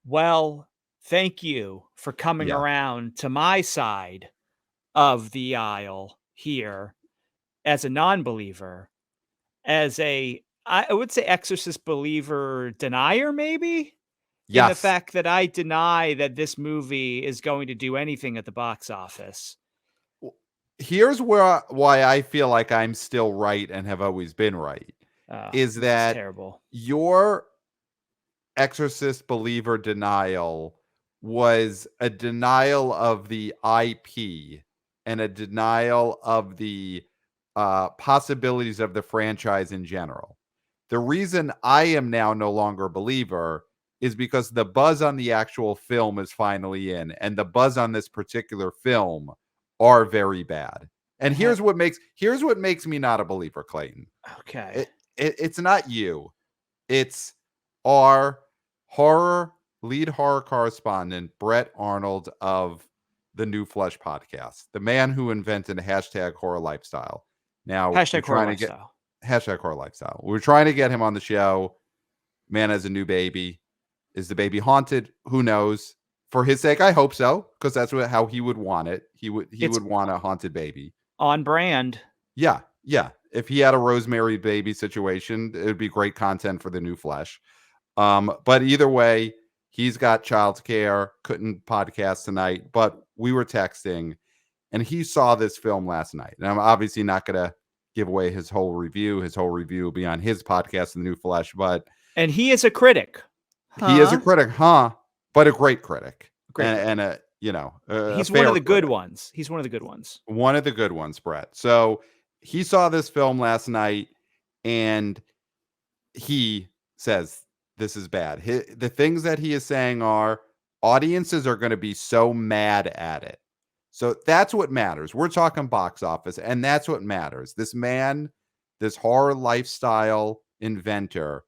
Well, thank you for coming Yeah. around to my side of the aisle here as a non-believer, as I would say Exorcist believer denier, maybe? In the Yes. fact that I deny that this movie is going to do anything at the box office. W Here's why I feel like I'm still right and have always been right, Oh, is this is that terrible. your Exorcist believer denial was a denial of the IP and a denial of the, possibilities of the franchise in general. The reason I am now no longer a believer is because the buzz on the actual film is finally in, and the buzz on this particular film are very bad. And Ha here's what makes me not a believer, Clayton. Okay. It's not you. It's our lead horror correspondent, Brett Arnold of the New Flesh podcast, the man who invented hashtag horror lifestyle. Now we're Hashtag horror trying to get lifestyle. hashtag horror lifestyle. We're trying to get him on the show. Man has a new baby. Is the baby haunted? Who knows? For his sake, I hope so, because that's how he would want it. He It's would want a haunted baby. on brand. Yeah, yeah. If he had a Rosemary baby situation, it would be great content for the New Flesh. But either way, he's got childcare, couldn't podcast tonight, but we were texting and he saw this film last night. And I'm obviously not going to give away his whole review. His whole review will be on his podcast, The New Flesh, but And he is a critic. he is a Huh? critic, huh? But a great critic. Great critic. And a He's one of fair the good critic. ones. He's one of the good ones. One of the good ones, Brett. So he saw this film last night and he says this is bad. The things that he is saying are audiences are going to be so mad at it. So that's what matters. We're talking box office, and that's what matters. This man, this horror lifestyle inventor,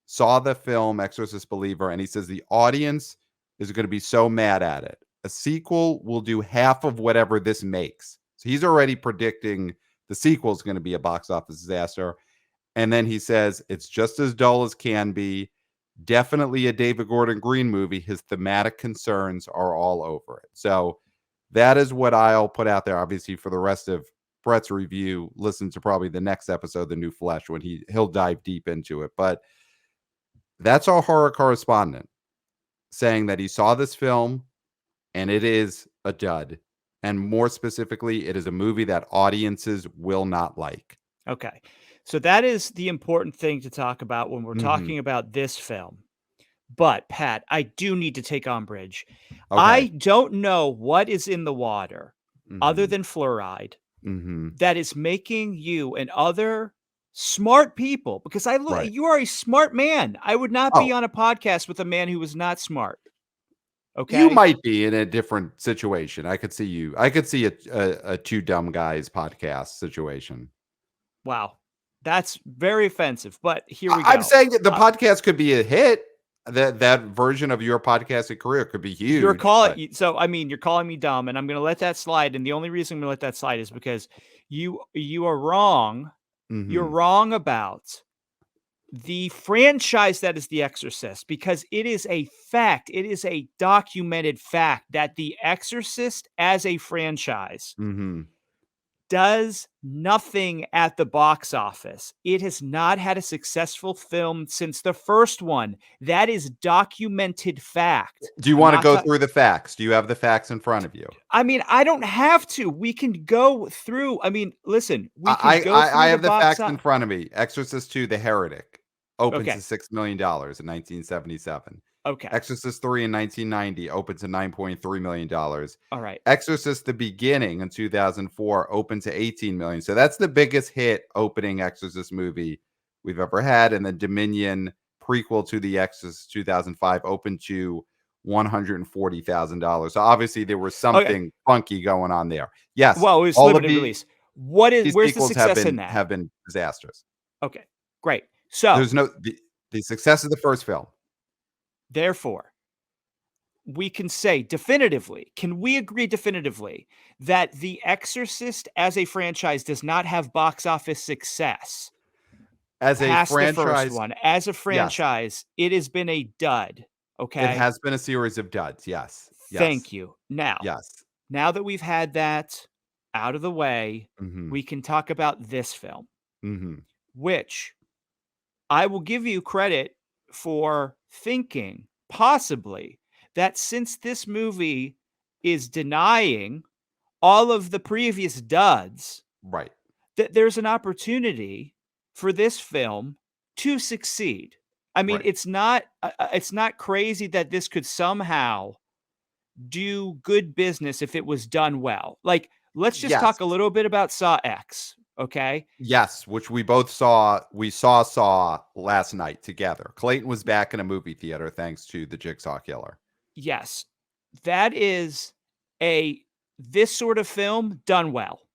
saw the film Exorcist Believer, and he says the audience is going to be so mad at it. A sequel will do half of whatever this makes. So he's already predicting the sequel is going to be a box office disaster. And then he says it's just as dull as can be. Definitely a David Gordon Green movie. His thematic concerns are all over it. So that is what I'll put out there. Obviously, for the rest of Brett's review, listen to probably the next episode, The New Flesh, when he'll dive deep into it. But that's our horror correspondent saying that he saw this film and it is a dud. And more specifically, it is a movie that audiences will not like. Okay. So that is the important thing to talk about when we're Mm-hmm. talking about this film. But Pat, I do need to take umbrage. I Okay. don't know what is in the water other Mm-hmm. than fluoride Mm-hmm. that is making you and other smart people, because Right. you are a smart man. I would not Oh, be on a podcast with a man who was not smart. Okay. you might be in a different situation. I could see you. I could see a two dumb guys podcast situation. Wow. That's very offensive, but here we I'm go. saying that the podcast could be a hit. That version of your podcasting career could be huge. You're but- you're calling me dumb, and I'm going to let that slide. And the only reason I'm going to let that slide is because you are wrong. Mhm. You're wrong about the franchise that is The Exorcist, because it is a fact. It is a documented fact that The Exorcist as a franchise Mhm. does nothing at the box office. It has not had a successful film since the first one. That is documented fact. Do you want to go through the facts? Do you have the facts in front of you? I mean, I don't have to. We can go through. I mean, listen, we can go through I have the facts box in front of me. Exorcist 2, The Heretic opens Okay. to $6 million in 1977. Okay. Exorcist 3 in 1990 opened to $9.3 million. All right. Exorcist The Beginning in 2004 opened to $18 million. So that's the biggest hit opening Exorcist movie we've ever had. And the Dominion prequel to The Exorcist 2005 opened to $140,000. So obviously there was something funky going on there. Yes. Well, it was all limited of release. Where's the sequels success in that? have been disastrous. Okay, great. So There's no the success of the first film. Therefore, we can say definitively, can we agree definitively that The Exorcist as a franchise does not have box office success? As a Past franchise, the first one. As a yes. franchise, it has been a dud. It okay? has been a series of duds, yes. Yes. Thank you. Yes. Now that we've had that out of the way, Mhm. we can talk about this film, Mhm. which I will give you credit for thinking, possibly, that since this movie is denying all of the previous duds, Right. that there's an opportunity for this film to succeed. I mean, Right. it's not crazy that this could somehow do good business if it was done well. Like, let's just Yes. talk a little bit about Saw X, okay? Yes, which we both saw. We saw last night together. Clayton was back in a movie theater thanks to The Jigsaw Killer. Yes. That is a this sort of film done well.